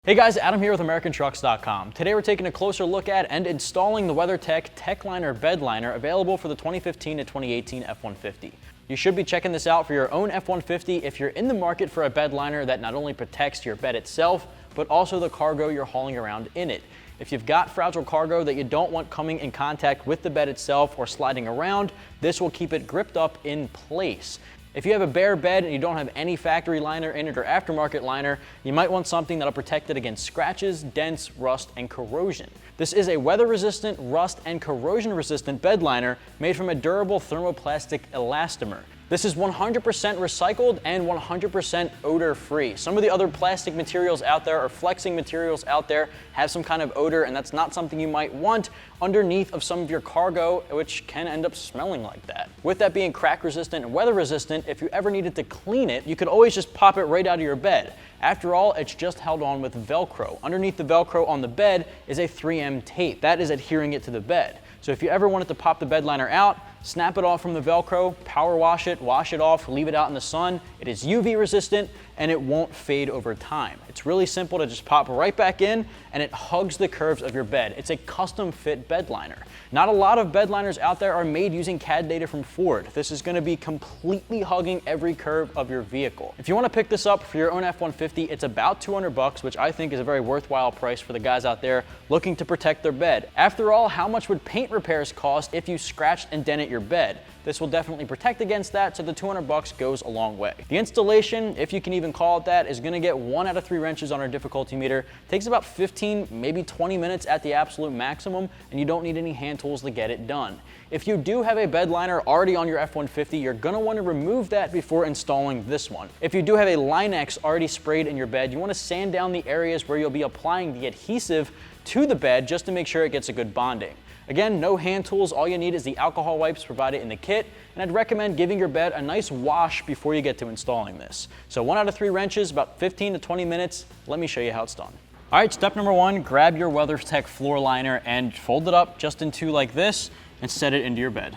Hey guys, Adam here with AmericanTrucks.com. Today we're taking a closer look at and installing the Weathertech TechLiner bed liner available for the 2015 to 2018 F150. You should be checking this out for your own F150 if you're in the market for a bed liner that not only protects your bed itself, but also the cargo you're hauling around in it. If you've got fragile cargo that you don't want coming in contact with the bed itself or sliding around, this will keep it gripped up in place. If you have a bare bed and you don't have any factory liner in it or aftermarket liner, you might want something that'll protect it against scratches, dents, rust, and corrosion. This is a weather-resistant, rust, and corrosion-resistant bed liner made from a durable thermoplastic elastomer. This is 100% recycled and 100% odor-free. Some of the other plastic materials out there or flexing materials out there have some kind of odor, and that's not something you might want underneath of some of your cargo, which can end up smelling like that. With that being crack-resistant and weather-resistant, if you ever needed to clean it, you could always just pop it right out of your bed. After all, it's just held on with Velcro. Underneath the Velcro on the bed is a 3M tape. That is adhering it to the bed. So if you ever wanted to pop the bed liner out, snap it off from the Velcro, power wash it off, leave it out in the sun. It is UV resistant and it won't fade over time. It's really simple to just pop right back in and it hugs the curves of your bed. It's a custom fit bed liner. Not a lot of bed liners out there are made using CAD data from Ford. This is going to be completely hugging every curve of your vehicle. If you want to pick this up for your own F-150, it's about $200, which I think is a very worthwhile price for the guys out there looking to protect their bed. After all, how much would paint repairs cost if you scratched and dented your bed? This will definitely protect against that, so the $200 goes a long way. The installation, if you can even call it that, is going to get 1 out of 3 wrenches on our difficulty meter. It takes about 15, maybe 20 minutes at the absolute maximum, and you don't need any hand tools to get it done. If you do have a bed liner already on your F-150, you're going to want to remove that before installing this one. If you do have a Line-X already sprayed in your bed, you want to sand down the areas where you'll be applying the adhesive to the bed just to make sure it gets a good bonding. Again, no hand tools. All you need is the alcohol wipes provided in the kit, and I'd recommend giving your bed a nice wash before you get to installing this. So 1 out of 3 wrenches, about 15 to 20 minutes. Let me show you how it's done. All right, step number 1, grab your WeatherTech floor liner and fold it up just in 2 like this and set it into your bed.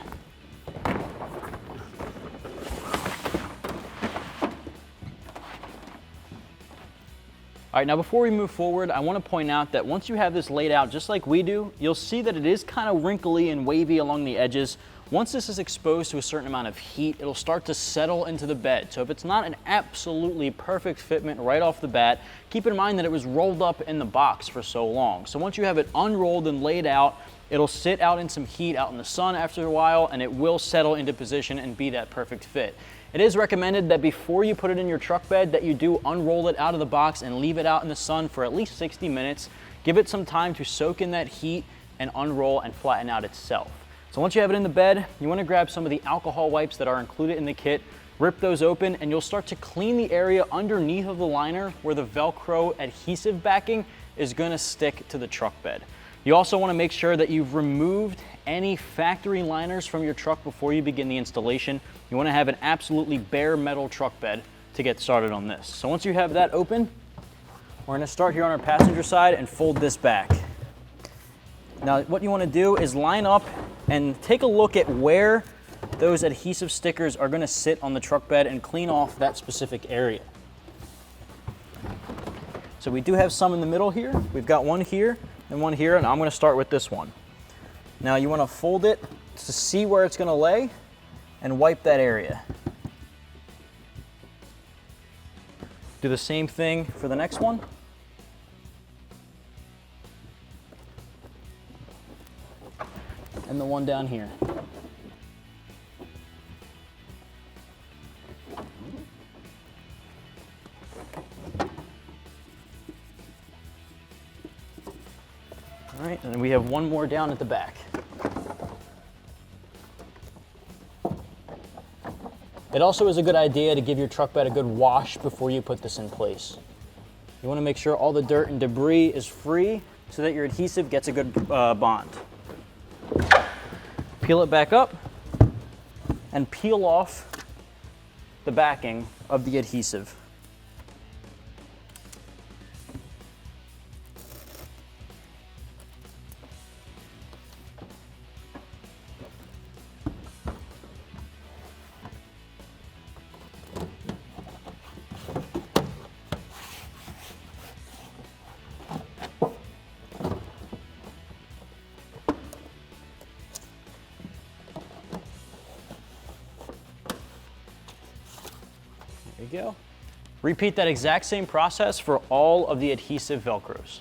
All right, now before we move forward, I want to point out that once you have this laid out just like we do, you'll see that it is kind of wrinkly and wavy along the edges. Once this is exposed to a certain amount of heat, it'll start to settle into the bed. So if it's not an absolutely perfect fitment right off the bat, keep in mind that it was rolled up in the box for so long. So once you have it unrolled and laid out, it'll sit out in some heat out in the sun after a while, and it will settle into position and be that perfect fit. It is recommended that before you put it in your truck bed that you do unroll it out of the box and leave it out in the sun for at least 60 minutes. Give it some time to soak in that heat and unroll and flatten out itself. So once you have it in the bed, you want to grab some of the alcohol wipes that are included in the kit, rip those open, and you'll start to clean the area underneath of the liner where the Velcro adhesive backing is going to stick to the truck bed. You also want to make sure that you've removed any factory liners from your truck before you begin the installation. You want to have an absolutely bare metal truck bed to get started on this. So once you have that open, we're going to start here on our passenger side and fold this back. Now what you want to do is line up and take a look at where those adhesive stickers are going to sit on the truck bed and clean off that specific area. So we do have some in the middle here. We've got one here and one here, and I'm going to start with this one. Now you want to fold it to see where it's going to lay and wipe that area. Do the same thing for the next one. And the one down here. All right, and we have one more down at the back. It also is a good idea to give your truck bed a good wash before you put this in place. You want to make sure all the dirt and debris is free so that your adhesive gets a good bond. Peel it back up and peel off the backing of the adhesive. There you go. Repeat that exact same process for all of the adhesive Velcros.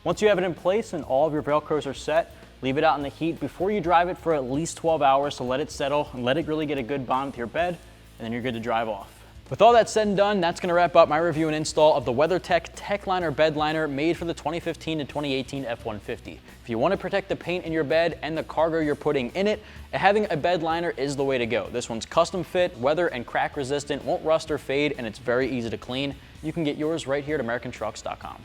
Once you have it in place and all of your Velcros are set, leave it out in the heat before you drive it for at least 12 hours to let it settle and let it really get a good bond with your bed, and then you're good to drive off. With all that said and done, that's going to wrap up my review and install of the WeatherTech TechLiner bed liner made for the 2015 to 2018 F150. If you want to protect the paint in your bed and the cargo you're putting in it, having a bed liner is the way to go. This one's custom fit, weather and crack resistant, won't rust or fade, and it's very easy to clean. You can get yours right here at AmericanTrucks.com.